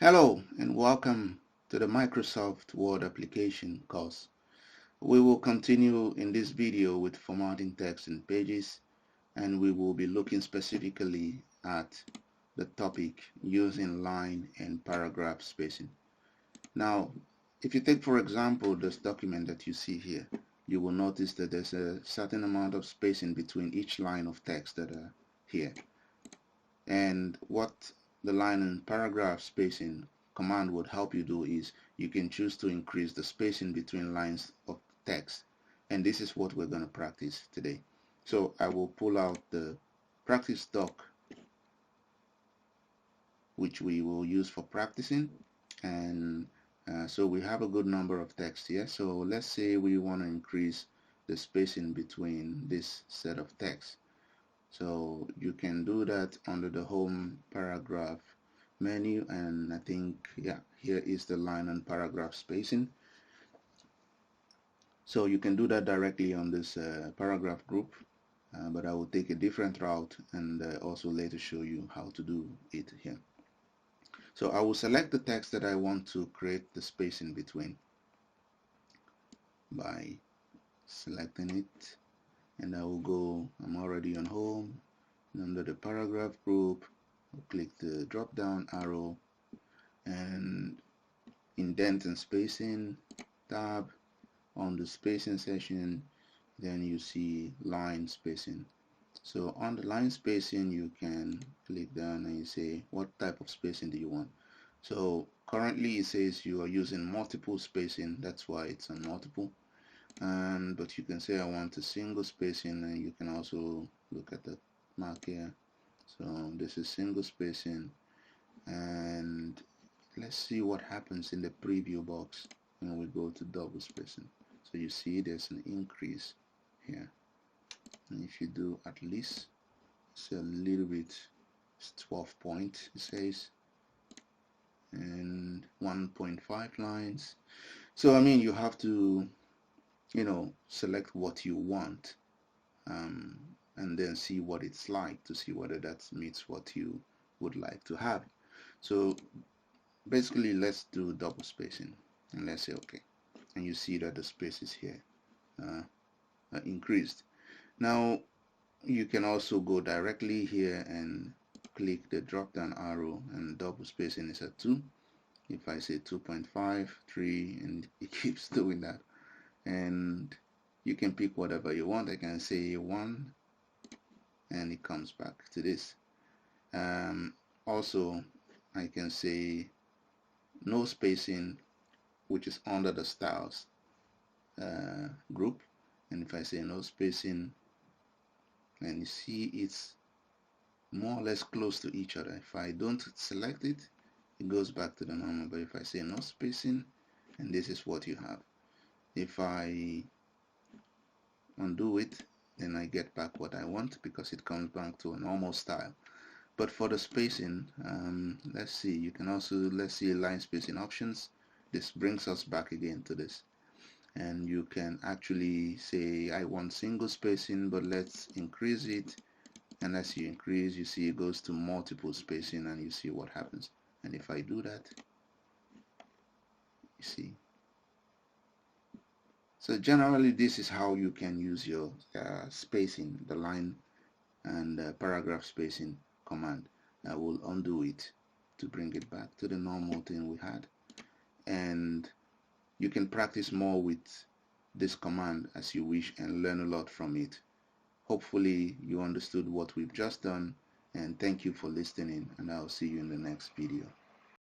Hello and welcome to the Microsoft Word application course. We will continue in this video with formatting text in pages, and we will be looking specifically at the topic using line and paragraph spacing. Now, if you take for example this document that you see here, you will notice that there's a certain amount of spacing between each line of text that are here. And what the line and paragraph spacing command would help you do is you can choose to increase the spacing between lines of text, and this is what we're going to practice today. So I will pull out the practice doc, which we will use for practicing, and so we have a good number of text here. So let's say we want to increase the spacing between this set of text. So you can do that under the home paragraph menu, and I think, yeah, here is the line and paragraph spacing. So you can do that directly on this paragraph group, but I will take a different route and also later show you how to do it here. So I will select the text that I want to create the spacing between by selecting it, and I will go, I'm already on home, and under the paragraph group I'll click the drop down arrow and indent and spacing tab. On the spacing section, then you see line spacing. So on the line spacing, you can click down and you say what type of spacing do you want. So currently it says you are using multiple spacing, that's why it's on multiple. But you can say I want a single spacing, and you can also look at the mark here. So this is single spacing, and let's see what happens in the preview box when we go to double spacing. So you see there's an increase here, and if you do at least, it's a little bit, it's 12 point it says, and 1.5 lines. So I mean, you have to, select what you want, and then see what it's like to see whether that meets what you would like to have. So basically, let's do double spacing, and let's say okay, and you see that the spaces here increased. Now you can also go directly here and click the drop down arrow, and double spacing is at 2. If I say 2.5, 3, and it keeps doing that, and you can pick whatever you want. I can say 1, and it comes back to this. Also I can say no spacing, which is under the styles group, and if I say no spacing, and you see it's more or less close to each other. If I don't select it, it goes back to the normal, but if I say no spacing, and this is what you have. If I undo it, then I get back what I want, because it comes back to a normal style. But for the spacing, let's see, you can also, let's see line spacing options. This brings us back again to this, and you can actually say I want single spacing, but let's increase it, and as you increase, you see it goes to multiple spacing, and you see what happens. And if I do that, you see. So generally, this is how you can use your spacing, the line and paragraph spacing command. I will undo it to bring it back to the normal thing we had, and you can practice more with this command as you wish and learn a lot from it. Hopefully you understood what we've just done, and thank you for listening, and I'll see you in the next video.